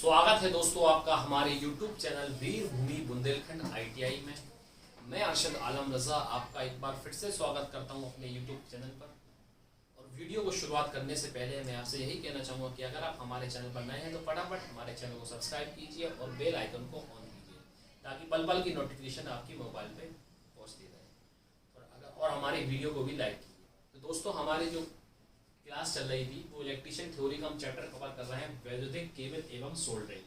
स्वागत है दोस्तों आपका हमारे YouTube चैनल वीर भूमि बुंदेलखंड ITI में। मैं अरशद आलम रजा आपका एक बार फिर से स्वागत करता हूं अपने YouTube चैनल पर। और वीडियो को शुरुआत करने से पहले मैं आपसे यही कहना चाहूँगा कि अगर आप हमारे चैनल पर नए हैं तो फटाफट हमारे चैनल को सब्सक्राइब कीजिए और बेल आइकन को ऑन कीजिए ताकि पल पल की नोटिफिकेशन आपकी मोबाइल पर पहुँचती रहे। और हमारी वीडियो को भी लाइक कीजिए। तो दोस्तों हमारी जो क्लास चल रही थी वो इलेक्ट्रिशियन थ्योरी का हम चैप्टर कवर कर रहे हैं, वैद्युतिक केबल एवं सोल्डरिंग।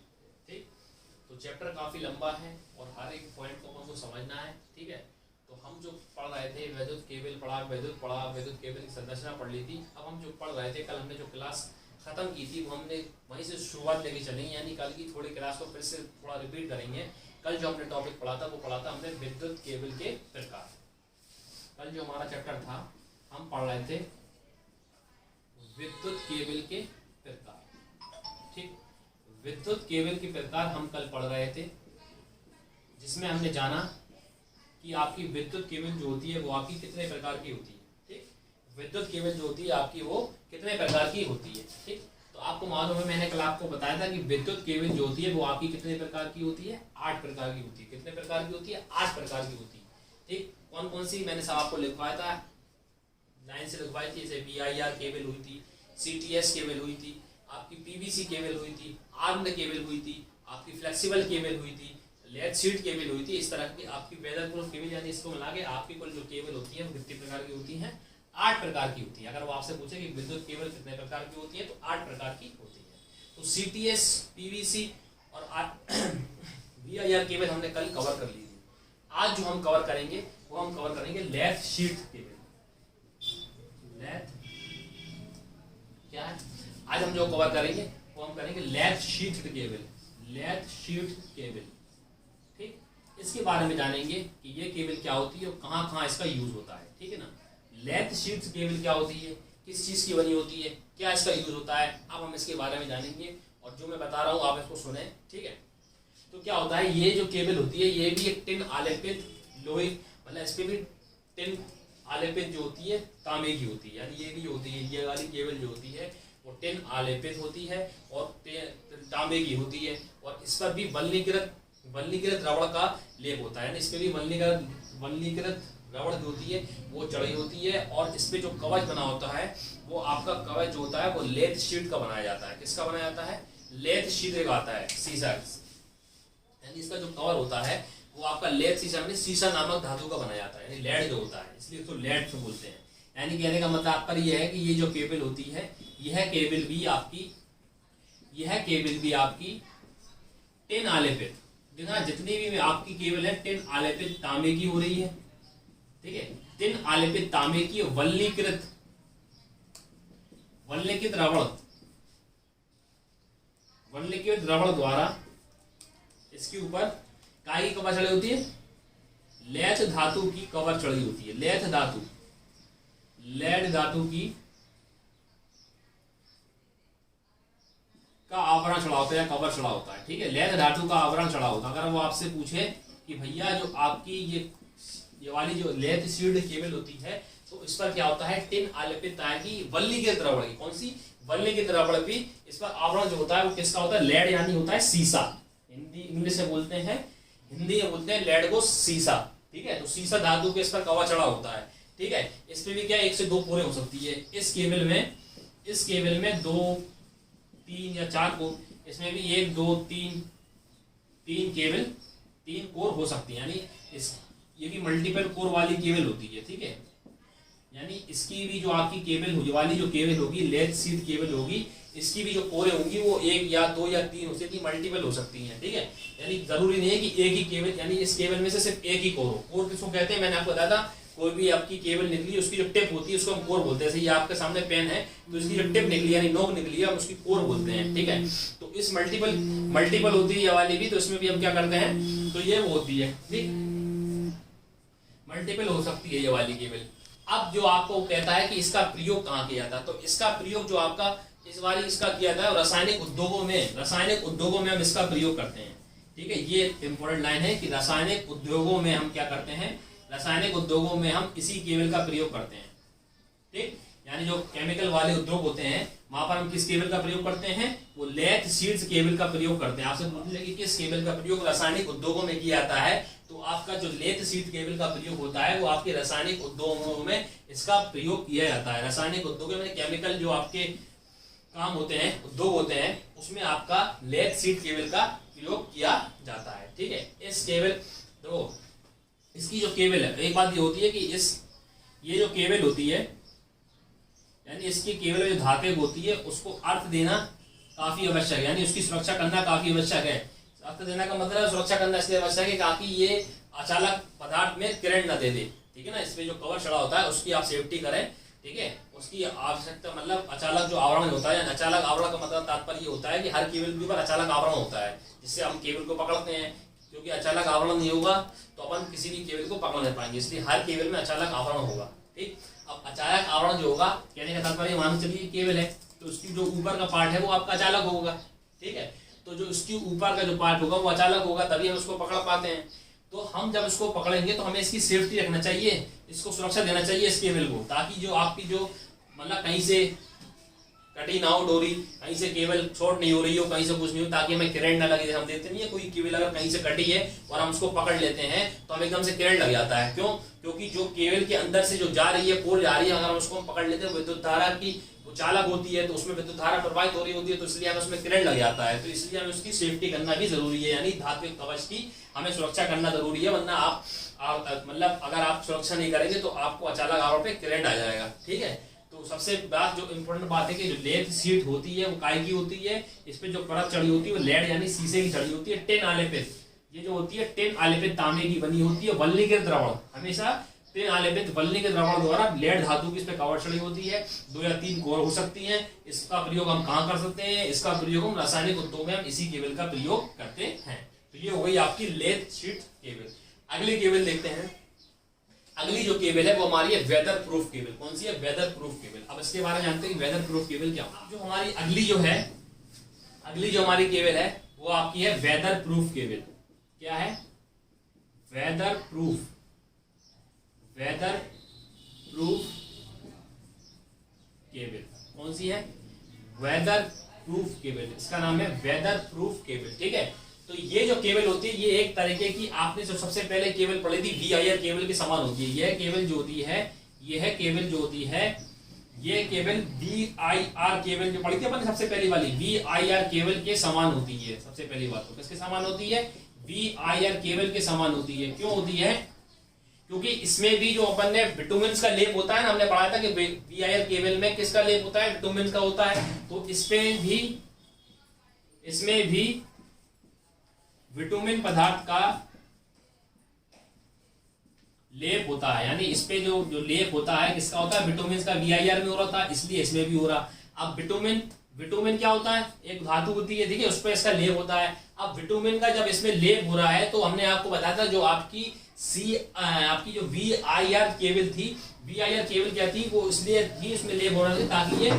ठीक, तो चैप्टर काफ़ी लंबा है और हर एक पॉइंट को हमको समझना है। ठीक है, तो हम जो पढ़ रहे थे वैद्युत केबल पढ़ा, वैद्युत केबल की संरचना पढ़ ली थी। अब हम जो पढ़ रहे थे, कल हमने जो क्लास ख़त्म की थी वो हमने वहीं से शुरुआत लेके चलेंगे, यानी कल की थोड़ी क्लास को फिर से थोड़ा रिपीट करेंगे। कल जो हमने टॉपिक पढ़ा था वो पढ़ा था हमने विद्युत केबल के प्रकार। कल जो हमारा चैप्टर था हम पढ़ रहे थे विद्युत केबल के प्रकार। ठीक, विद्युत केबल के प्रकार हम कल पढ़ रहे थे, जिसमें हमने जाना कि आपकी विद्युत केबल जो होती है वो आपकी कितने प्रकार की होती है। ठीक, विद्युत केबल जो होती है आपकी वो कितने प्रकार की होती है। ठीक, तो आपको मालूम है, मैंने कल आपको बताया था कि विद्युत केबल जो होती है वो आपकी कितने प्रकार की होती है, 8 प्रकार की होती है। कितने प्रकार की होती है, 8 प्रकार की होती है। ठीक, कौन कौन सी मैंने सब आपको लिखवाया था, लाइन से लिखवाई थी। जैसे BIR केबल हुई थी, CTS केबल हुई थी, आपकी PVC केबल हुई थी, आर्म्ड केबल हुई थी, आपकी फ्लेक्सिबल केबल हुई थी, लेड शीट केबल हुई थी। इस तरह की आपकी वेदर प्रूफ केबल, यानी इसको मिला के आपकी कुल जो केबल होती है वो कितने प्रकार की होती है, 8 प्रकार की होती है। अगर वो आपसे पूछे कि विद्युत केबल कितने प्रकार की होती है तो 8 प्रकार की होती है। तो CTS, PVC और BIR केबल हमने कल कवर कर ली थी। आज जो हम कवर करेंगे वो हम कवर करेंगे लेड शीट केबल। क्या है आज हम जो कवर करेंगे वो हम करेंगे lead sheet cable. Lead sheet cable, ठीक, इसके बारे में जानेंगे कि ये केबल क्या होती है और कहाँ कहाँ इसका यूज होता है। ठीक है ना, लेड शीट केबल क्या होती है, किस चीज की बनी होती है, क्या इसका यूज होता है, अब हम इसके बारे में जानेंगे। और जो मैं बता रहा हूँ आप इसको सुने। ठीक है, तो क्या होता है, ये जो केबल होती है ये भी एक टिन आलेपित लोहे, मतलब इस पे भी टिन आलेपित जो होती है तांबे की होती है, यानी ये भी होती है, ये वाली केबल जो होती है वो टिन आलेपित होती है और तांबे की होती है। और इस पर भी वल्लीकृत रबड़ का लेप होता है, यानी इस पे भी वल्लीकृत रबड़ जो होती है वो चढ़ी होती है। और इस पे जो कवच बना होता है वो आपका कवच जो होता है वो लेड शीट का बनाया जाता है। किसका बनाया जाता है, लेड शीट का आता है, शीशा, यानी इसका जो कवर होता है वो आपका लेड शीशा में शीशा नामक धातु का बनाया जाता है, यानी लेड जो होता है, इसलिए इसको लेड से बोलते हैं। यानी कहने का मतलब आपका ये है कि ये जो केबल होती है यह केबल भी आपकी टिन आलेपित, देखना जितनी भी आपकी केबल है टिन आलेपित तांबे की हो रही है। ठीक है, टिन आलेपित तांबे की वल्लीकृत रबड़ द्वारा इसके ऊपर काय की कवर चढ़ी होती है, लेड धातु की कवर चढ़ी होती है। लेड धातु की का आवरण चढ़ा होता है या कवर चढ़ा होता है। ठीक है, लेड धातु का आवरण चढ़ा होता है। अगर वो आपसे पूछे कि भैया जो आपकी ये वाली जो लेड शीट केबल होती है तो इस पर क्या होता है, टिन आलेपित तार की वल्लीकृत रबड़ की, कौन सी वल्लीकृत रबड़ भी, इस पर आवरण जो होता है वो किसका होता है, लेड, यानी होता है शीशा। इंग्लिश में बोलते हैं, हिंदी में बोलते हैं लेड को शीशा। ठीक है, तो शीशा धातु के इस पर कवर चढ़ा होता है। ठीक है, इस पे भी क्या 1 से 2 कोरें हो सकती है। इस केबल में 2, 3 या 4 कोर, इसमें भी 1, 2, 3 कोर हो सकती है, यानी ये भी मल्टीपल कोर वाली केबल होती है। ठीक है, यानी इसकी भी जो आपकी केबल वाली जो केबल होगी, लेड शीट केबल होगी, इसकी भी जो कोरें होंगी वो 1 या 2 या 3 हो सकती है, मल्टीपल हो सकती हैं। ठीक है, यानी जरूरी नहीं है कि एक ही केबल, यानी इस केबल में से सिर्फ एक ही कोर हो। कोर किसको कहते हैं, मैंने आपको बताया था, कोई भी आपकी केबल निकली उसकी जो टिप होती है उसको हम कोर बोलते हैं। जैसे ये आपके सामने पेन है तो इसकी जो टिप निकली यानी नोक निकली है हम उसकी कोर बोलते हैं। ठीक है, तो इस मल्टीपल होती है ये वाली भी, तो इसमें भी हम क्या करते हैं, तो ये होती है, ठीक, मल्टीपल हो सकती है ये वाली केबल। अब जो आपको कहता है कि इसका प्रयोग कहाँ किया जाता है, तो इसका प्रयोग जो आपका इसका किया जाता है रासायनिक उद्योगों में हम इसका प्रयोग करते हैं। ठीक है, ये इंपॉर्टेंट लाइन है कि रासायनिक उद्योगों में हम क्या करते हैं, रासायनिक उद्योगों में हम इसी केबल का प्रयोग करते हैं। ठीक, यानी जो केमिकल वाले उद्योग होते हैं वहां पर हम किस केबल का प्रयोग करते हैं, वो लेथ शीट्स केबल का प्रयोग करते हैं। आपसे पूछने लगे किस केबल का प्रयोग रासायनिक उद्योगों में किया जाता है, तो आपका जो लेथ शीट केबल का प्रयोग होता है वो आपके रासायनिक उद्योगों में इसका प्रयोग किया जाता है। रासायनिक उद्योगों में केमिकल जो आपके काम होते हैं, उद्योग होते हैं, उसमें आपका लेथ शीट केबल का प्रयोग किया जाता है। ठीक है, इस केबल तो इसकी जो केबल है, एक बात ये होती है कि ये जो केबल होती है, यानी इसकी केबल में जो धागे होती है उसको अर्थ देना काफी आवश्यक है, यानी उसकी सुरक्षा करना काफी आवश्यक है। अर्थ देना का मतलब सुरक्षा करना इसलिए आवश्यक है ताकि ये अचालक पदार्थ में करंट न दे दे। ठीक है ना, इसमें जो कवर चढ़ा होता है उसकी आप सेफ्टी करें। ठीक है, उसकी आवश्यकता मतलब अचालक जो आवरण होता है, अचालक आवरण का मतलब तात्पर्य होता है कि हर केबल के ऊपर अचालक आवरण होता है जिससे हम केबल को पकड़ते हैं, क्योंकि अचालक आवरण नहीं होगा तो अपन किसी भी केबल को पकड़ नहीं पाएंगे, इसलिए हर केबल में अचालक आवरण होगा। ठीक, अब अचालक आवरण जो होगा, कहने का तात्पर्य मान चलिए केबल है तो उसकी जो ऊपर का पार्ट है वो आपका अचालक होगा। ठीक है, तो जो इसकी ऊपर का जो पार्ट होगा वो अचालक होगा, तभी हम उसको पकड़ पाते हैं। तो हम जब इसको पकड़ेंगे तो हमें इसकी सेफ्टी रखना चाहिए, इसको सुरक्षा देना चाहिए इस केबल को, ताकि जो आपकी जो मतलब कहीं से कटी ना हो डोरी, कहीं से केबल शॉर्ट नहीं हो रही हो, कहीं से कुछ नहीं हो, ताकि हमें करंट ना लगे। हम देखते नहीं है कोई केबल अगर कहीं से कटी है और हम उसको पकड़ लेते हैं तो हमें एकदम से करंट लग जाता है। क्यों? क्योंकि जो केबल के अंदर से जो जा रही है, पोल जा रही है, अगर हम उसको पकड़ लेते हैं, विद्युत धारा की चालक होती है तो उसमें विद्युत धारा प्रवाहित हो रही होती है, तो इसलिए हमें उसमें करंट लग जाता है। तो इसलिए हमें उसकी सेफ्टी करना भी जरूरी है, यानी धात्विक कवच की हमें सुरक्षा करना जरूरी है, वरना आप मतलब अगर आप सुरक्षा नहीं करेंगे तो आपको अचालक आवरण पे करंट आ जाएगा। ठीक है, तो सबसे बात जो इम्पोर्टेंट बात है कि जो लेथ शीट होती है वो काय की होती है, इस पे जो परत चढ़ी होती है वो लेड यानी शीशे की चढ़ी होती है। टिन आलेपित, ये जो होती है टिन आलेपित तांबे की बनी होती है। वल्लीकृत द्रवण, हमेशा टिन आलेपित वल्लीकृत द्रवण द्वारा लेड धातु की इस पे कवर चढ़ी होती है। 2 या 3 कोर हो सकती है। इसका प्रयोग हम कहाँ कर सकते हैं? इसका प्रयोग हम रासायनिक उद्योग में हम इसी केबल का प्रयोग करते हैं। तो ये हो गई आपकी लेथ शीट केबल। अगली केबल देखते हैं। अगली जो केबल है वो हमारी है वेदर प्रूफ केबल। कौन सी है? Weather proof cable. अब इसके बारे में जानते हैं कि वेदर प्रूफ केबल क्या होता है। जो हमारी अगली जो हमारी केबल है वो आपकी है वेदर प्रूफ केबल। क्या है? Weather proof cable. कौन सी है? Weather proof cable. इसका नाम है वेदर प्रूफ केबल। ठीक है, तो ये जो केबल होती है ये एक तरीके की, आपने जो सबसे पहले केबल पढ़ी थी VIR केबल के समान होती है। यह केबल जो होती है, यह केबल जो होती है, ये केबल VIR केबल जो पढ़ी थी अपन सबसे पहली वाली, VIR केबल के समान होती है। सबसे पहली बात तो किसके समान होती है? VIR केबल के समान होती है। क्यों होती है? क्योंकि इसमें भी जो अपन ने बिटुमेन का लेप होता है ना, हमने पढ़ा था कि VIR केबल में किसका लेप होता है? बिटुमेन का होता है। तो इसमें भी विटुमिन पदार्थ का लेप होता है, यानी इस पे जो लेप होता है किसका होता है? विटुमिन का। VIR में हो रहा था इसलिए इसमें भी हो रहा। अब विटुमिन क्या होता है? एक धातु होती है, ठीक है, उस पर इसका लेप होता है। अब विटुमिन का जब इसमें लेप हो रहा है तो हमने आपको बताया था जो आपकी जो VIR केबल थी, VIR केबल क्या थी? वो इसलिए थी इसमें लेप हो रहा था ताकि ये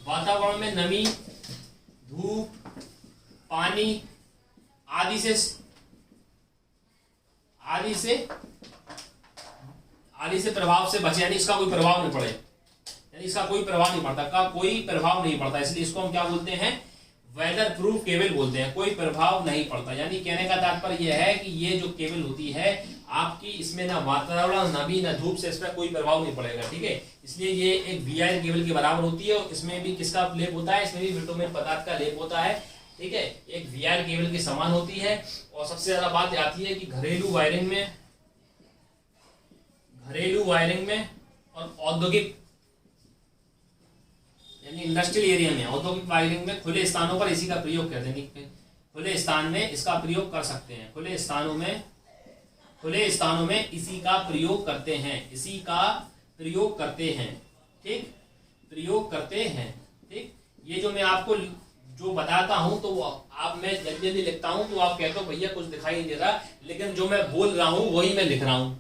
वातावरण में नमी, धूप, पानी आदि से प्रभाव से बचे, यानी इसका कोई प्रभाव नहीं पड़े, यानी इसका कोई प्रभाव नहीं पड़ता, कोई प्रभाव नहीं पड़ता। इसलिए इसको हम क्या बोलते हैं? वेदर प्रूफ केबल बोलते हैं। कोई प्रभाव नहीं पड़ता, यानी कहने का तात्पर्य यह है कि ये जो केबल होती है आपकी, इसमें ना वातावरण, नमी, ना धूप से इस पर कोई प्रभाव नहीं पड़ेगा। ठीक है, इसलिए ये एक VIR केबल के बराबर होती है। इसमें भी किसका लेप होता है? इसमें भी विटुमिन पदार्थ का लेप होता है। ठीक है, एक VIR केबल के समान होती है। और सबसे ज्यादा बात आती है कि घरेलू वायरिंग में और औद्योगिक यानी इंडस्ट्रियल एरिया में, औद्योगिक वायरिंग में खुले स्थानों पर इसी का प्रयोग करते हैं। खुले स्थान में इसका प्रयोग कर सकते हैं। खुले स्थानों में इसी का प्रयोग करते हैं। ठीक, प्रयोग करते हैं। ठीक, ये जो मैं आपको जो बताता हूं तो मैं जल्दी लिखता हूं तो आप कहते हो भैया कुछ दिखाई नहीं दे रहा, लेकिन जो मैं बोल रहा हूं वही मैं लिख रहा हूं।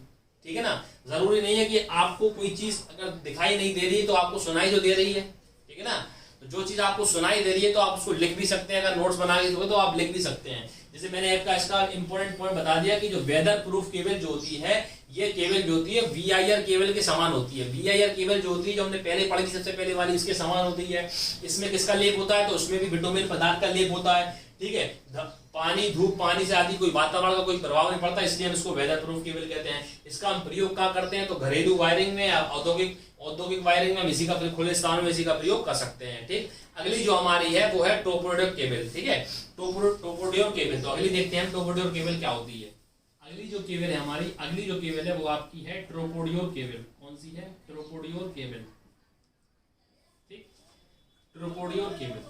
ठीक है ना, जरूरी नहीं है कि आपको कोई चीज अगर दिखाई नहीं दे रही तो आपको सुनाई तो दे रही है। ठीक है ना, तो जो चीज आपको सुनाई दे रही है तो आप उसको लिख भी सकते हैं। अगर नोट्स बना के दोगे तो आप लिख भी सकते हैं। जैसे मैंने इसका इंपॉर्टेंट पॉइंट बता दिया कि जो वेदर प्रूफ केबल जो होती है ये केबल जो होती है VIR केबल के समान होती है। VIR केबल जो होती है, जो हमने पहले पढ़ी थी सबसे पहले वाली, इसके समान होती है। इसमें किसका लेप होता है, तो उसमें भी बिटुमिन पदार्थ का लेप होता है, ठीक है। पानी, धूप, पानी से आदि कोई वातावरण का कोई प्रभाव नहीं पड़ता, इसलिए हम इसको वेदर प्रूफ केबल कहते हैं। इसका हम प्रयोग कहाँ करते हैं, तो घरेलू वायरिंग में, औद्योगिक वायरिंग में, इसी का खुले स्थान में इसी का प्रयोग कर सकते हैं, ठीक। अगली जो हमारी है वो है ट्रोपोडियर केबल, ठीक है, ट्रोपोडियर केबल। तो अगली देखते हैं ट्रोपोडियर केबल क्या होती है। अगली जो केबल है हमारी, अगली जो केबल है वो आपकी है ट्रोपोडियर केबल। कौन सी है, ट्रोपोडियर केबल, ठीक, ट्रोपोडियर केबल,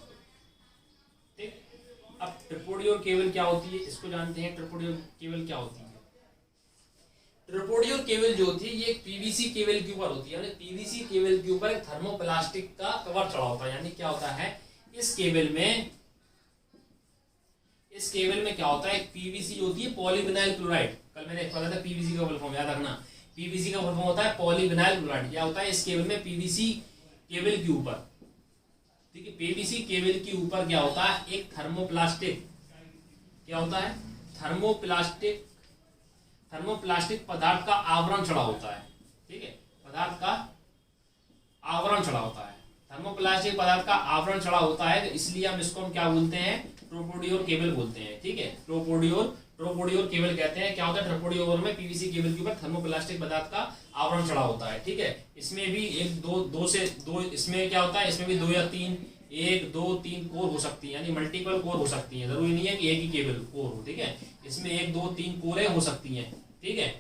ठीक। अब ट्रोपोडियर केबल क्या होती है, इसको जानते हैं। ट्रोपोडियर केबल क्या होती है, ट्रोपोडियर केबल जो होती है ये एक PVC केबल के ऊपर होती है। PVC केबल के ऊपर एक थर्मोप्लास्टिक का कवर चढ़ा होता है। यानी क्या होता है, इस केबल में क्या होता है, PVC जो होती है पॉलीविनाइल क्लोराइड, कल मैंने बताया था PVC का फुल फॉर्म याद रखना। PVC का फुल फॉर्म होता है पॉलीविनाइल क्लोराइड। क्या होता है, इस केबल में PVC केबल के ऊपर, ठीक है, PVC केबल के ऊपर क्या होता है, एक थर्मोप्लास्टिक, क्या होता है, थर्मोप्लास्टिक पदार्थ का आवरण चढ़ा होता है, ठीक है, पदार्थ का आवरण चढ़ा होता है, थर्मोप्लास्टिक पदार्थ का आवरण चढ़ा होता है। तो इसलिए हम इसको क्या बोलते हैं, ट्रोपोडियर केबल बोलते हैं, ठीक है। ट्रोपोडियर केबल कहते हैं। क्या होता है, ट्रोपोडियर में PVC केबल के ऊपर थर्मोप्लास्टिक पदार्थ का आवरण चढ़ा होता है, ठीक है। इसमें भी एक दो इसमें क्या होता है, इसमें भी 2 या 3, 1, 2, 3 कोर हो सकती है, यानी मल्टीपल कोर हो सकती है, जरूरी नहीं है कि एक ही केबल कोर हो, ठीक है। इसमें 1, 2, 3 कोरें हो सकती हैं, ठीक है,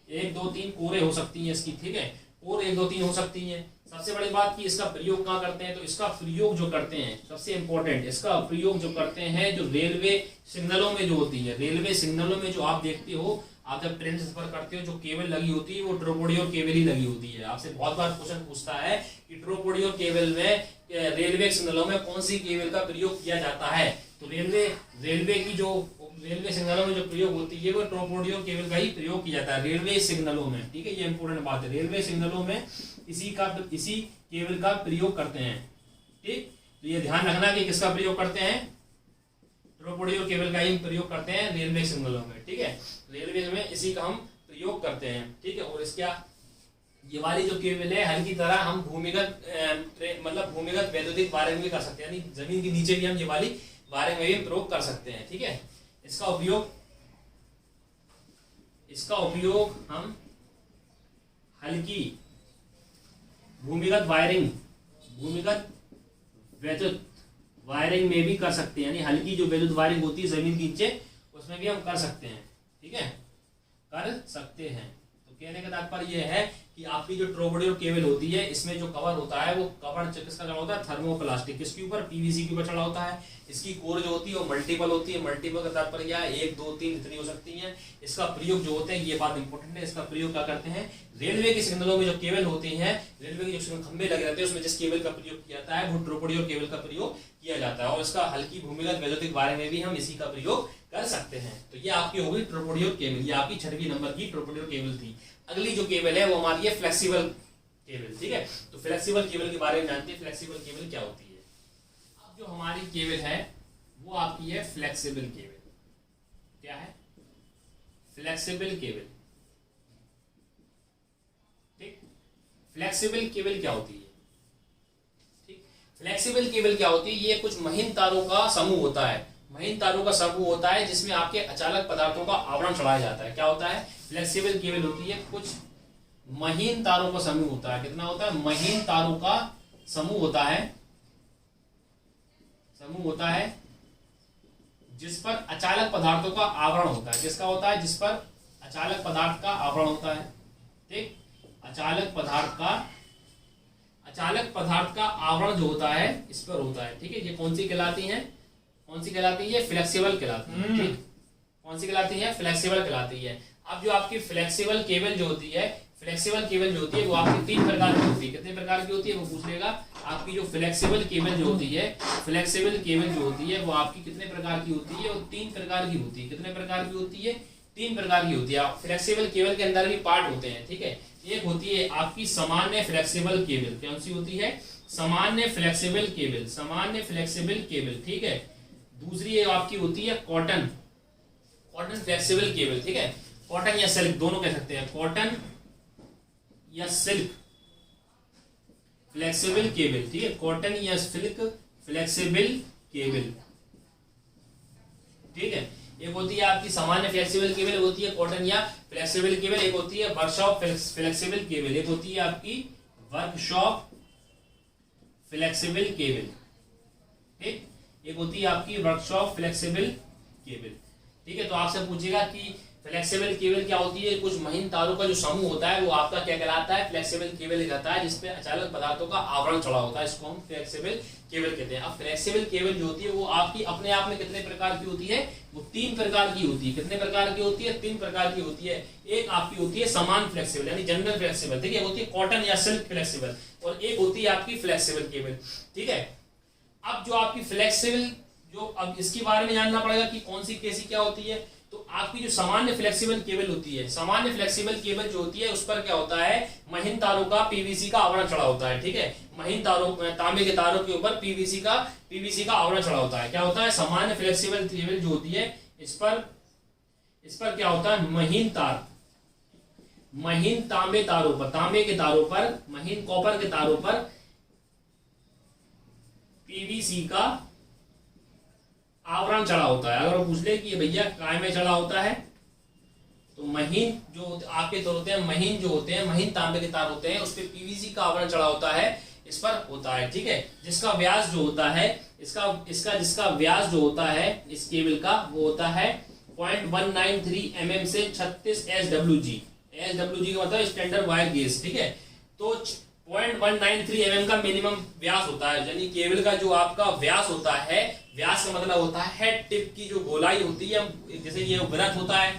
1, 2, 3 कोरें हो सकती हैं इसकी, ठीक है, और 1, 2, 3 हो सकती हैं। सबसे बड़ी बात कि इसका प्रयोग कहाँ करते हैं, तो इसका प्रयोग जो करते हैं, सबसे इंपॉर्टेंट, इसका प्रयोग जो करते हैं जो रेलवे सिग्नलों में जो होती है, रेलवे सिग्नलों में जो आप देखते हो, आप जब ट्रेन से सफर करते हो, जो केबल लगी होती है वो ट्रोपोडियर केबल ही लगी होती है। आपसे बहुत बार क्वेश्चन पूछता है कि ट्रोपोडियर केबल में रेलवे सिग्नलों में कौन सी केबल का प्रयोग किया जाता है, तो रेलवे सिग्नलों में जो प्रयोग होती है वो ट्रोपोडियर केबल का ही प्रयोग किया जाता है रेलवे सिग्नलों में, ठीक है। ये इंपॉर्टेंट बात है, रेलवे सिग्नलों में इसी केबल का प्रयोग करते हैं, ठीक। तो ये ध्यान रखना कि किसका प्रयोग करते हैं, ट्रोपोडियर केबल का ही प्रयोग करते हैं रेलवे सिग्नलों में, ठीक है। रेलवे में इसी का हम प्रयोग करते हैं, ठीक है। और इसका ये वाली जो केबल है हल्की तरह हम भूमिगत वैद्युतिक वायरिंग भी कर सकते हैं, यानी जमीन के नीचे भी हम ये वाली वायरिंग में भी प्रयोग कर सकते हैं, ठीक है। इसका उपयोग हम हल्की भूमिगत वैद्युत वायरिंग में भी कर सकते हैं, यानी हल्की जो वैद्युत वायरिंग होती है जमीन के नीचे, उसमें भी हम कर सकते हैं, ठीक है, कर सकते हैं। तो कहने का तात्पर्य यह है कि आपकी जो ट्रोपोडियर केबल होती है, इसमें जो कवर होता है वो कवर किसका चढ़ा होता है, थर्मोप्लास्टिक, किसके ऊपर, PVC के ऊपर चढ़ा होता है। इसकी कोर जो होती है वो मल्टीपल होती है। मल्टीपल का तात्पर्य क्या है, 1, 2, 3 इतनी हो सकती हैं। इसका प्रयोग जो होते हैं, ये बात इंपॉर्टेंट है, इसका प्रयोग क्या करते हैं, रेलवे के सिग्नलों में जो केबल होती है, रेलवे के जो खंभे लगे रहते हैं, उसमें जिस केबल का प्रयोग किया जाता है वो ट्रोपोडियर केबल का प्रयोग किया जाता है। और इसका हल्की भूमिगत वैद्युतिक वायरिंग में भी हम इसी का प्रयोग कर सकते हैं। तो ये आपकी होगी ट्रोपोडियर केबल, ये आपकी 6वीं नंबर की ट्रोपोडियर केबल थी। अगली जो केबल है वो हमारी है फ्लेक्सिबल केबल, ठीक है। तो फ्लेक्सिबल केबल के बारे में जानते हैं, फ्लेक्सिबल केबल क्या होती है। अब जो हमारी केबल है वो आपकी है फ्लेक्सिबल केबल। क्या है, फ्लेक्सिबल केबल, ठीक। फ्लेक्सिबल केबल क्या होती है, ठीक। फ्लेक्सिबल केबल क्या होती है, ये कुछ महीन तारों का समूह होता है, महीन तारों का समूह होता है जिसमें आपके अचालक पदार्थों का आवरण चढ़ाया जाता है। क्या होता है, फ्लेक्सिबल केबल होती है कुछ महीन तारों का समूह होता है। कितना होता है, महीन तारों का समूह होता है जिस पर अचालक पदार्थों का आवरण होता है। किसका होता है, जिस पर अचालक पदार्थ का आवरण होता है, ठीक। अचालक पदार्थ का आवरण जो होता है इस पर होता है, ठीक है। ये कौन सी कहलाती है, फ्लेक्सिबल कहलाती है, ठीक। कौन सी कहलाती है, फ्लेक्सिबल कहलाती है। अब जो आपकी फ्लेक्सिबल केबल जो होती है, वो आपकी 3 प्रकार की होती है। कितने प्रकार की होती है वो पूछ लेगा। आपकी जो फ्लेक्सिबल केबल जो होती है, वो आपकी कितने प्रकार की होती है, वो 3 प्रकार की होती है। कितने प्रकार की होती है, 3 प्रकार की होती है। फ्लेक्सिबल केबल के अंदर भी पार्ट होते हैं, ठीक है। एक होती है आपकी सामान्य फ्लेक्सिबल केबल, कौन सी होती है, सामान्य फ्लेक्सिबल केबल, ठीक है। दूसरी आपकी होती है कॉटन फ्लेक्सिबल केबल, ठीक है। कॉटन या सिल्क दोनों कह सकते हैं, कॉटन या सिल्क फ्लेक्सिबल केबल, ठीक है, कॉटन या सिल्क फ्लेक्सिबल केबल, ठीक है। एक होती है आपकी सामान्य फ्लेक्सिबल केबल, होती है कॉटन या फ्लेक्सिबल केबल, एक होती है वर्कशॉप फ्लेक्सिबल केबल, एक होती है आपकी वर्कशॉप फ्लेक्सिबल केबल, ठीक, एक होती है आपकी वर्कशॉप फ्लेक्सिबल केबल, ठीक है। तो आपसे पूछेगा कि फ्लेक्सिबल केबल क्या होती है, कुछ महीन तारों का जो समूह होता है वो आपका क्या कहलाता है, फ्लेक्सिबल केबल कहलाता है, जिसपे अचालक पदार्थों का आवरण चढ़ा होता है, इसको हम फ्लेक्सिबल केबल कहते हैं। अब फ्लेक्सिबल केबल जो होती है वो आपकी अपने आप में कितने प्रकार की होती है, वो 3 प्रकार की होती है। कितने प्रकार की होती है, 3 प्रकार की होती है। एक आपकी होती है समान फ्लेक्सिबल यानी जनरल फ्लेक्सिबल, ठीक है, होती है कॉटन या सिल्क फ्लेक्सिबल, और एक होती है आपकी फ्लेक्सिबल केबल, ठीक है। अब जो आपकी फ्लेक्सिबल, जो अब इसके बारे में जानना पड़ेगा कि कौन सी कैसी क्या होती है। तो आपकी जो सामान्य फ्लेक्सिबल केबल होती है, सामान्य फ्लेक्सिबल केबल जो होती है उस पर क्या होता है, महीन तारों का पीवीसी का आवरण चढ़ा होता है, ठीक है, महीन तारों, तांबे के तारों के ऊपर पीवीसी का आवरण चढ़ा होता है। क्या होता है, सामान्य फ्लेक्सिबल केबल जो होती है इस पर क्या होता है, महीन तार, महीन तांबे तारों पर, तांबे के तारों पर, महीन कॉपर के तारों पर पीवीसी का आवरण चढ़ा होता है। अगर वो पूछ ले कि भैया काय में चढ़ा होता है, तो महीन जो आपके तार होते हैं, महीन जो होते हैं, महीन तांबे के तार होते हैं, उस पर पीवीसी का आवरण चढ़ा होता है, इस पर होता है, ठीक है। जिसका व्यास जो होता है, जिसका व्यास जो होता है इस केबल का, वो होता है 0.193 mm से 36 SWG। SWG का मतलब स्टैंडर्ड वायर गेज, ठीक है। तो 0.193 mm का मिनिमम व्यास होता है, यानी केबल का जो आपका व्यास होता है, व्यास का मतलब होता है हेड टिप की जो गोलाई होती है, जैसे ये वृत्त होता है,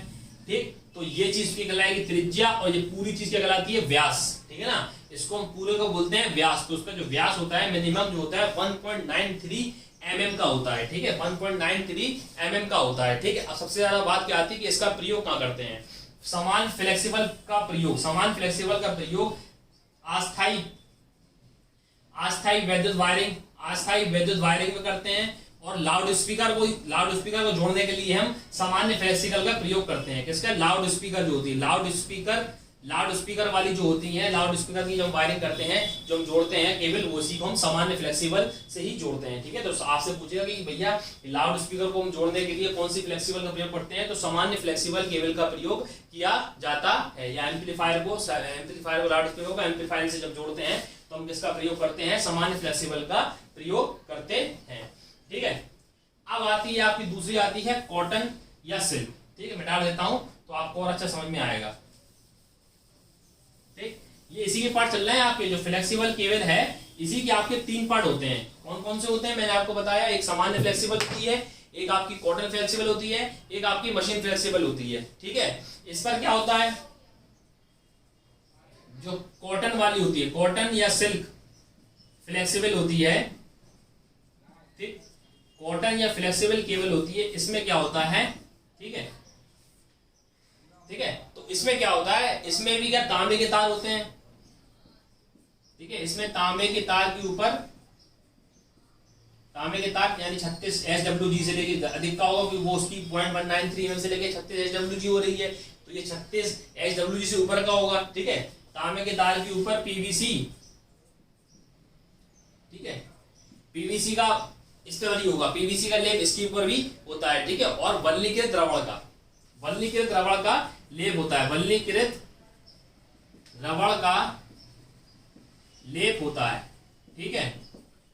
ठीक, तो ये चीज की कहलाएगी त्रिज्या, और ये पूरी चीज क्या कहलाती है, व्यास, ठीक है ना। इसको हम पूरे को बोलते हैं व्यास। तो उसका जो व्यास होता है मिनिमम जो होता है 1.93 mm का होता है, ठीक है, 1.93 mm का होता है, ठीक है। अब सबसे ज्यादा बात क्या आती है कि इसका प्रयोग कहाँ करते हैं, समान फ्लेक्सिबल का प्रयोग, समान फ्लेक्सिबल का प्रयोग अस्थायी विद्युत वायरिंग में करते हैं, और लाउड स्पीकर को जोड़ने के लिए हम सामान्य फ्लेक्सिबल का प्रयोग करते हैं। किसका, लाउड स्पीकर जो होती है, लाउड स्पीकर वाली जो होती है, लाउड स्पीकर की जो हम वायरिंग करते हैं, जो हम जोड़ते हैं केबल, उसी को हम सामान्य फ्लेक्सिबल से ही जोड़ते हैं, ठीक है। तो आपसे पूछेगा कि भैया लाउड स्पीकर को हम जोड़ने के लिए कौन सी फ्लेक्सिबल का प्रयोग करते हैं, तो सामान्य फ्लेक्सिबल केबल का प्रयोग किया जाता है। या एम्पलीफायर को लाउड स्पीकर को एम्पलीफायर से जब जोड़ते हैं तो हम किसका प्रयोग करते हैं, सामान्य फ्लेक्सिबल का प्रयोग करते हैं, ठीक है। अब आती है आपकी दूसरी आती है कॉटन या सिल्क, ठीक है, मिटा देता हूं तो आपको और अच्छा समझ में आएगा, ठीक। ये इसी के पार्ट चल रहे हैं आपके, जो फ्लेक्सिबल केबल है इसी के आपके 3 पार्ट होते हैं। कौन कौन से होते हैं मैंने आपको बताया, एक सामान्य फ्लेक्सिबल होती है, एक आपकी कॉटन फ्लेक्सिबल होती है, एक आपकी मशीन फ्लेक्सिबल होती है, ठीक है। इस पर क्या होता है, जो कॉटन वाली होती है, कॉटन या सिल्क फ्लेक्सिबल होती है, ठीक, कॉटन या फ्लेक्सिबल केबल होती है, इसमें क्या होता है, ठीक है, ठीक है। तो इसमें क्या होता है, इसमें भी क्या तांबे के तार होते हैं, ठीक है, इसमें तांबे के तार के ऊपर, तांबे के तार यानी 36 SWG से लेके अधिक का होगा, वो उसकी 0.193 mm से लेके 36 SWG हो रही है, तो ये 36 SWG से ऊपर का होगा, ठीक है। तांबे के तार के ऊपर पीवीसी, ठीक है, पीवीसी का इस तरह ही होगा, पीवीसी का लेप इसके ऊपर भी होता है, ठीक है। और वल्लीकृत रबड़ का लेप होता है, वल्लीकृत रबड़ का लेप होता है, ठीक है।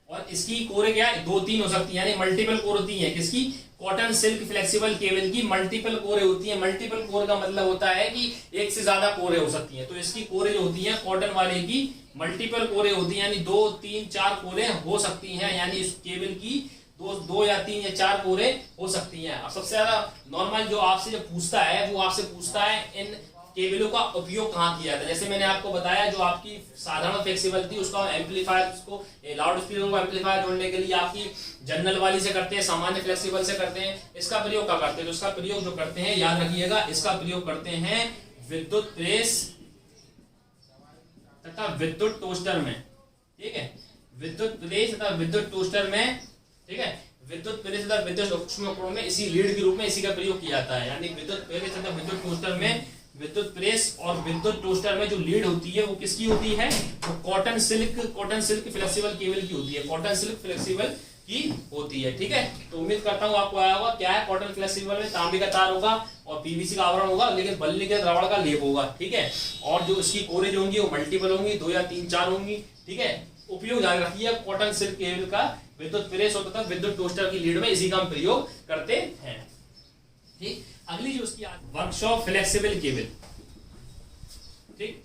और इसकी कोरें क्या है, 2-3 हो सकती है, यानी मल्टीपल कोर होती है। किसकी, कॉटन सिल्क फ्लेक्सिबल केबल की मल्टीपल कोरें होती है। मल्टीपल कोर का मतलब होता है कि एक से ज्यादा कोरें हो सकती हैं। तो इसकी कोरें जो होती हैं कॉटन वाले की मल्टीपल कोरें होती हैं, यानी 2, 3, 4 कोरें हो सकती हैं, यानी इस केबल की 2 या 3 या 4 कोरें हो सकती हैं। अब सबसे ज्यादा नॉर्मल जो आपसे जो पूछता है, वो आपसे पूछता है इन केबलों का उपयोग कहाँ किया जाता है। जैसे मैंने आपको बताया, जो आपकी साधारण फ्लेक्सिबल थी उसका एम्पलीफायर, उसको लाउड स्पीकर को एम्पलीफायर जोड़ने के लिए आपकी जनरल वाली से करते हैं, सामान्य फ्लेक्सिबल से करते हैं। इसका प्रयोग क्या करते हैं, तो इसका प्रयोग जो करते हैं, याद रखिएगा, इसका प्रयोग करते हैं विद्युत प्रेस तथा विद्युत टोस्टर में, ठीक है, विद्युत प्रेस तथा विद्युत टोस्टर में, ठीक है। विद्युत प्रेस तथा विद्युत सूक्ष्मकणों में इसी लीड के रूप में इसी का प्रयोग किया जाता है। यानी विद्युत प्रेस तथा विद्युत टोस्टर में, विद्युत प्रेस और विद्युत टोस्टर में जो लीड होती है वो किसकी होती है? वो कॉटन सिल्क फ्लेक्सिबल केबल की होती है, कॉटन सिल्क फ्लेक्सिबल की होती है। ठीक है, तो उम्मीद करता हूँ आपको आया होगा। क्या है कॉटन फ्लेक्सिबल में? तांबे का तार होगा और पीवीसी का आवरण होगा, लेकिन बल्ली के रबड़ का लेप होगा। ठीक है, और जो इसकी कोरें जो होंगी वो मल्टीपल होंगी, 2 या 3 4 होंगी। ठीक है, उपयोग ध्यान रखिए, कॉटन सिल्क केबल का विद्युत प्रेस और तथा विद्युत टोस्टर की लीड में इसी का हम प्रयोग करते हैं। ठीक, अगली जो उसकी वर्कशॉप फ्लेक्सिबल केबल। ठीक,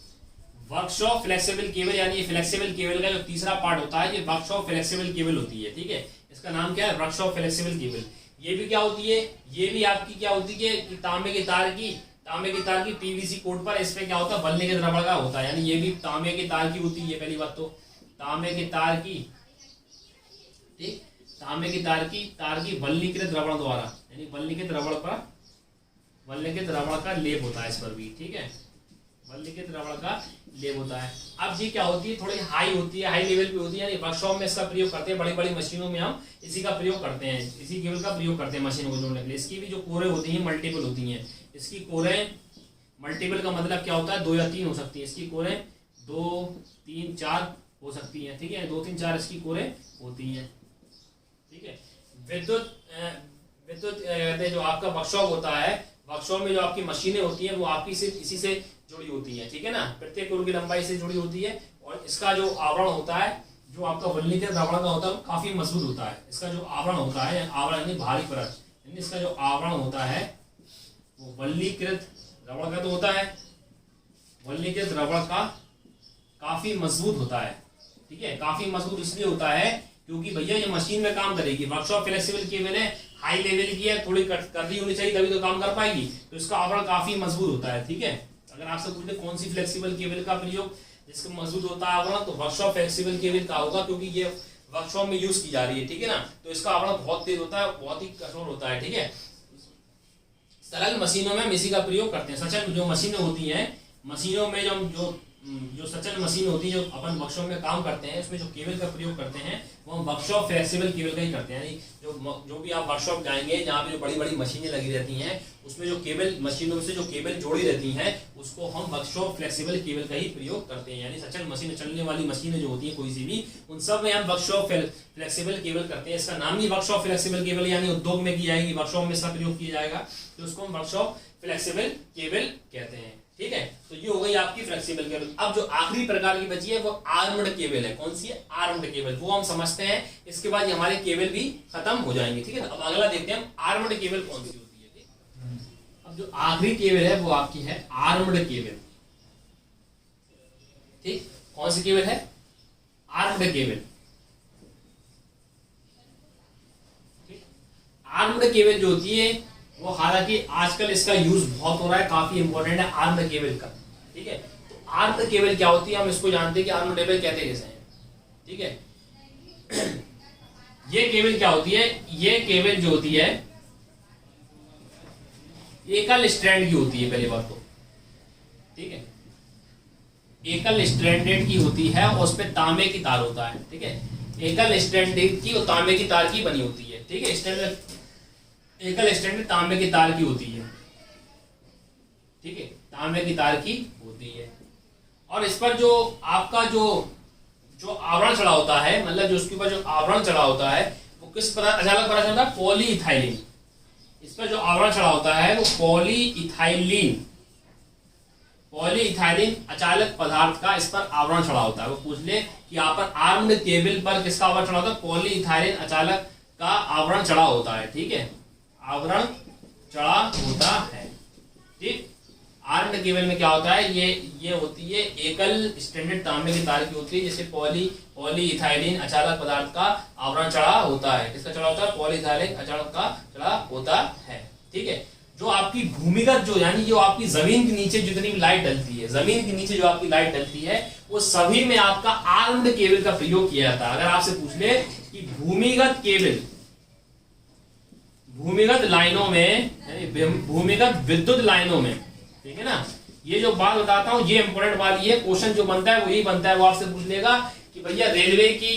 वर्कशॉप फ्लेक्सिबल केबल यानी ये फ्लेक्सिबल केबल का जो तीसरा पार्ट होता है ये वर्कशॉप फ्लेक्सिबल केबल होती है। ठीक है, इसका नाम क्या है? Workshop flexible cable. ये भी क्या होती है? ये भी आपकी क्या होती है कि तांबे के तार की पीवीसी कोड पर, इस पे क्या होता है? बल्ले के रबड़ का होता है। यानी ये भी तांबे के तार की होती है। पहली बात तो तांबे के तार की, ठीक, तांबे की तार की बल्लीकृत रबड़ द्वारा, यानी बल्लीकृत रबड़ का लेप होता है इस पर भी। ठीक है, बल्लीकृत रबड़ का लेप होता है। अब ये क्या होती है? थोड़ी हाई होती है, हाई लेवल पे होती है, यानी वर्कशॉप में इसका प्रयोग करते हैं। बड़ी बड़ी मशीनों में हम इसी का प्रयोग करते हैं, इसी केबल का प्रयोग करते हैं मशीनों को जोड़ने के लिए। इसकी भी जो कोरें होती हैं मल्टीपल होती हैं। इसकी कोरें मल्टीपल का मतलब क्या होता है? 2 या 3 हो सकती है इसकी कोरें, 2 3 4 हो सकती है। ठीक है, 2 3 4 इसकी कोरें होती हैं। ठीक है, विद्युत जो आपका वर्कशॉप होता है, वर्कशॉप में जो आपकी मशीनें होती हैं वो आपकी सिर्फ इसी से जुड़ी होती है। ठीक है ना, प्रत्येक कोर की लंबाई से जुड़ी होती है। और इसका जो आवरण होता है, जो आपका बल्लीकृत रबड़ का होता है, वो काफी मजबूत होता है। इसका जो आवरण होता है, आवरण यानी भारी परत, यानी इसका जो आवरण होता है वो बल्लीकृत रबड़ का तो होता है, बल्लीकृत रबड़ का काफी मजबूत होता है। ठीक है, काफी मजबूत इसलिए होता है क्योंकि भैया ये मशीन में काम करेगी। वर्कशॉप फ्लेक्सिबल केबल है, हाई लेवल की है, थोड़ी कर्दी होनी चाहिए तभी तो काम कर पाएगी, तो इसका आवरण काफी मजबूत होता है। ठीक है, अगर आपसे पूछे कौन सी फ्लेक्सिबल केबल का प्रयोग जिसका मजबूत होता है आवरण, तो वर्कशॉप फ्लेक्सिबल केबल का होगा, क्योंकि ये वर्कशॉप में यूज की जा रही है। ठीक है ना, तो इसका आवरण बहुत तेज होता है, बहुत ही कठोर होता है। ठीक है, सरल मशीनों में हम इसी का प्रयोग करते हैं। सचल जो मशीनें होती हैं, मशीनों में जो सचल मशीन होती है, जो अपन वर्कशॉप में काम करते हैं, उसमें जो केबल का प्रयोग करते हैं वो हम वर्कशॉप फ्लेक्सिबल केबल का ही करते हैं। यानी जो भी आप वर्कशॉप जाएंगे जहाँ पे जो बड़ी बड़ी मशीनें लगी रहती हैं, उसमें जो केबल मशीनों से जो केबल जोड़ी रहती हैं उसको हम वर्कशॉप फ्लेक्सिबल केबल का ही प्रयोग करते हैं। यानी सचल मशीन, चलने वाली मशीनें जो होती है कोई सी भी, उन सब में हम वर्कशॉप फ्लेक्सिबल केबल करते हैं। इसका नाम ही वर्कशॉप फ्लेक्सिबल केबल, यानी उद्योग में की जाएगी, वर्कशॉप में इसका प्रयोग किया जाएगा, तो उसको हम वर्कशॉप फ्लेक्सिबल केबल कहते हैं। ठीक है, तो ये हो गई आपकी फ्लेक्सिबल केबल। अब जो आखिरी प्रकार की बची है वो आर्म्ड केबल है। कौन सी है? Armed cable. वो हम समझते हैं, इसके बाद हमारे केबल भी खत्म हो जाएंगे। ठीक है, अब अगला देखते हैं हम आर्म्ड केबल कौन सी होती है। ठीक, अब जो आखिरी केबल है वो आपकी है आर्म्ड केबल। ठीक, कौन सी केबल है? Armed cable. आर्म्ड केबल जो होती है वो, हालांकि आजकल इसका यूज बहुत हो रहा है, काफी इंपॉर्टेंट है आर्म्ड केबल का। ठीक है, तो आर्म्ड केबल क्या होती है, हम इसको जानते हैं कि आर्म्ड केबल कहते कैसे हैं। ठीक है, ये केबल क्या होती है? ये केबल जो होती है एकल स्ट्रैंड की होती है पहली बात तो। ठीक है, एकल स्ट्रैंडेड की होती है और उस पर तांबे की तार होता है। ठीक है, एकल स्ट्रैंडेड की और तांबे की तार की बनी होती है। ठीक है, एकल स्ट्रैंड तांबे की तार की होती है। ठीक है, तांबे की तार की होती है, और इस पर जो आपका जो आवरण चढ़ा होता है, मतलब जो उसके ऊपर जो आवरण चढ़ा होता है वो किस प्रकार अचानक पता चलता है? पॉलीइथाइलिन। इस पर जो आवरण चढ़ा होता है वो पॉलीइथाइलिन अचालक पदार्थ का इस पर आवरण चढ़ा होता है। वो पूछ ले कि यहाँ पर आर्म्ड केबल पर किसका आवरण चढ़ा होता है? पॉलीइथाइलिन अचालक का आवरण चढ़ा होता है। ठीक है, आवरण चढ़ा होता है। ठीक, आर्म्ड केबल में क्या होता है? ये होती है एकल स्ट्रैंडेड तांबे की तार की होती है, जैसे पॉलीइथाइलिन अचालक पदार्थ का आवरण चढ़ा होता है। किसका चढ़ा होता है? पॉलीइथाइलिन अचालक का चढ़ा होता है। ठीक है, जो आपकी भूमिगत जो, यानी जो आपकी जमीन के नीचे जितनी भी लाइट डलती है, जमीन के नीचे जो आपकी लाइट डलती है, वो सभी में आपका आर्म्ड केबल का प्रयोग किया जाता है। अगर आपसे पूछ ले कि भूमिगत केबल, भूमिगत लाइनों में, भूमिगत विद्युत लाइनों में, ठीक है ना, ये जो बात बताता हूं ये इंपॉर्टेंट वाली है। क्वेश्चन जो बनता है वो यही बनता है, वो आपसे पूछ लेगा कि भैया रेलवे की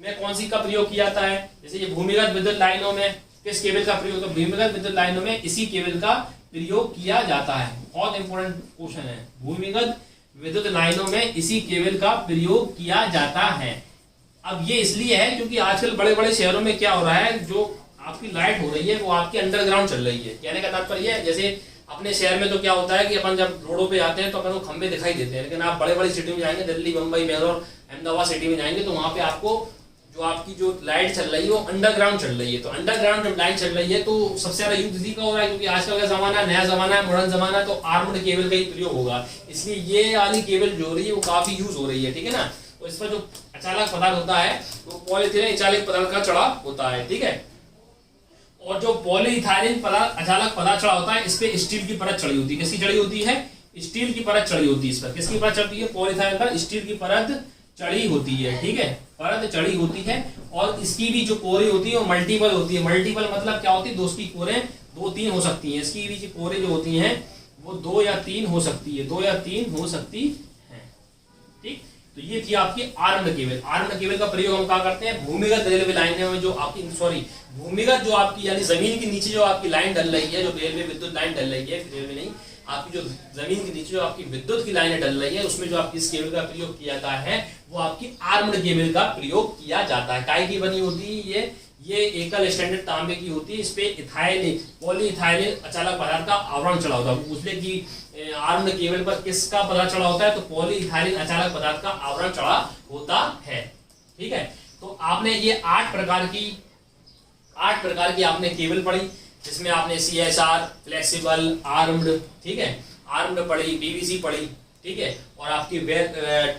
में कौन सी का प्रयोग किया जाता है? जैसे ये भूमिगत विद्युत लाइनों में किस केबल का प्रयोग? तो भूमिगत विद्युत लाइनों में इसी केबल का प्रयोग किया जाता है। बहुत इंपॉर्टेंट क्वेश्चन है, भूमिगत विद्युत लाइनों में इसी केबल का प्रयोग किया जाता है। अब ये इसलिए है क्योंकि आजकल बड़े बड़े शहरों में क्या हो रहा है, जो आपकी लाइट हो रही है वो आपकी अंडरग्राउंड चल रही है। कहने का तात्पर्य है, जैसे अपने शहर में तो क्या होता है कि अपन जब रोडों पे आते हैं तो अपन को खंबे दिखाई देते हैं, लेकिन आप बड़े बड़ी सिटी में जाएंगे, दिल्ली, मुंबई, बेंगलोर, अहमदाबाद सिटी में जाएंगे तो वहां पे आपको जो आपकी जो लाइट चल रही है वो अंडरग्राउंड चल रही है। तो अंडरग्राउंड जब लाइट चल रही है तो सबसे ज्यादा यूज इसी का हो रहा है, क्योंकि आजकल का जमाना नया जमाना है, मॉडर्न जमाना है, तो आर्म्ड केबल का ही प्रयोग होगा। इसलिए ये वाली केबल जो हो रही है वो काफी यूज हो रही है, ठीक है ना। तो इस पर जो अचालक पदार्थ होता है वो पॉलीथिलीन अचालक पदार्थ का चढ़ा होता है, ठीक है। और जो पॉलीइथाइलिन पदार्थ अचालक पदार्थ चढ़ा होता है, इस पे स्टील की परत चढ़ी होती है। किसकी चढ़ी होती है? स्टील की परत चढ़ी होती है। इस पर किसकी परत चढ़ती है? पॉलीइथाइलिन पर स्टील की परत चढ़ी होती है, ठीक है, परत चढ़ी होती है। और इसकी भी जो कोरें होती है वो मल्टीपल होती है। मल्टीपल मतलब क्या होती है? दो की कोरें 2-3 हो सकती हैं। इसकी भी जो कोरें जो होती हैं वो 2 या 3 हो सकती है, 2 या 3 हो सकती है, ठीक। तो ये थी आपकी आर्म्ड केबल। आर्म्ड केबल का प्रयोग हम कहाँ करते हैं? भूमिगत रेलवे लाइनों में जो आपकी भूमिगत जो आपकी यानी जमीन के नीचे जो आपकी लाइन डल रही है, जो रेलवे विद्युत लाइन डल रही है, रेलवे नहीं, आपकी जो जमीन के नीचे जो आपकी विद्युत की लाइनें डल रही है, उसमें जो आपकी इस केबल का प्रयोग किया जाता है वो आपकी आर्म्ड केबल का प्रयोग किया जाता है। काय की बनी होती है ये एकल स्टैंडर्ड तांबे की होती है। इस पे इथाइलिन पॉलीइथाइलिन अचालक पदार्थ का आवरण चढ़ा होता है। पूछ ले कि आर्म्ड केबल पर किसका पदार्थ चढ़ा होता है? तो पॉलीइथाइलिन अचालक पदार्थ का आवरण चढ़ा होता है, ठीक है। तो आपने ये 8 प्रकार की आपने केबल पढ़ी, जिसमें आपने CSR, फ्लेक्सिबल, आर्म्ड, ठीक है, आर्म्ड पढ़ी, PVC पढ़ी, ठीक है, और आपकी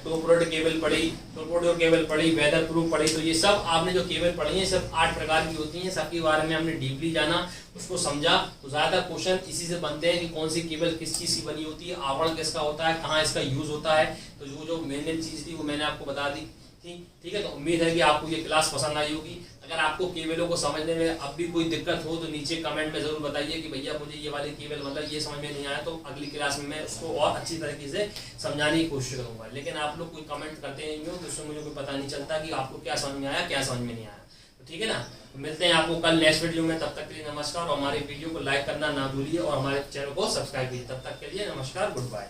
टोपोरोड केबल पढ़ी, टोपोरोड केबल पढ़ी, वेदर प्रूफ पढ़ी। तो ये सब आपने जो केबल पढ़ी है सब 8 प्रकार की होती हैं। सबके बारे में हमने डीपली जाना, उसको समझा। तो ज्यादातर क्वेश्चन इसी से बनते हैं कि कौन सी केबल किस चीज की बनी होती है, आवरण किसका होता है, कहाँ इसका यूज होता है। तो जो मेन चीज थी वो मैंने आपको बता दी थी, ठीक है। तो उम्मीद है कि आपको ये क्लास पसंद आई होगी। अगर आपको केबलों को समझने में अब भी कोई दिक्कत हो तो नीचे कमेंट में जरूर बताइए कि भैया मुझे ये वाली केबल मतलब ये समझ में नहीं आया, तो अगली क्लास में मैं उसको और अच्छी तरीके से समझाने की कोशिश करूंगा। लेकिन आप लोग कोई कमेंट करते नहीं हो तो उसमें मुझे कोई पता नहीं चलता कि आपको क्या समझ में आया, क्या समझ में नहीं आया। तो ठीक है ना, तो मिलते हैं आपको कल नेक्स्ट वीडियो में। तब तक के लिए नमस्कार, और हमारे वीडियो को लाइक करना ना भूलिए और हमारे चैनल को सब्सक्राइब कीजिए। तब तक के लिए नमस्कार, गुड बाय।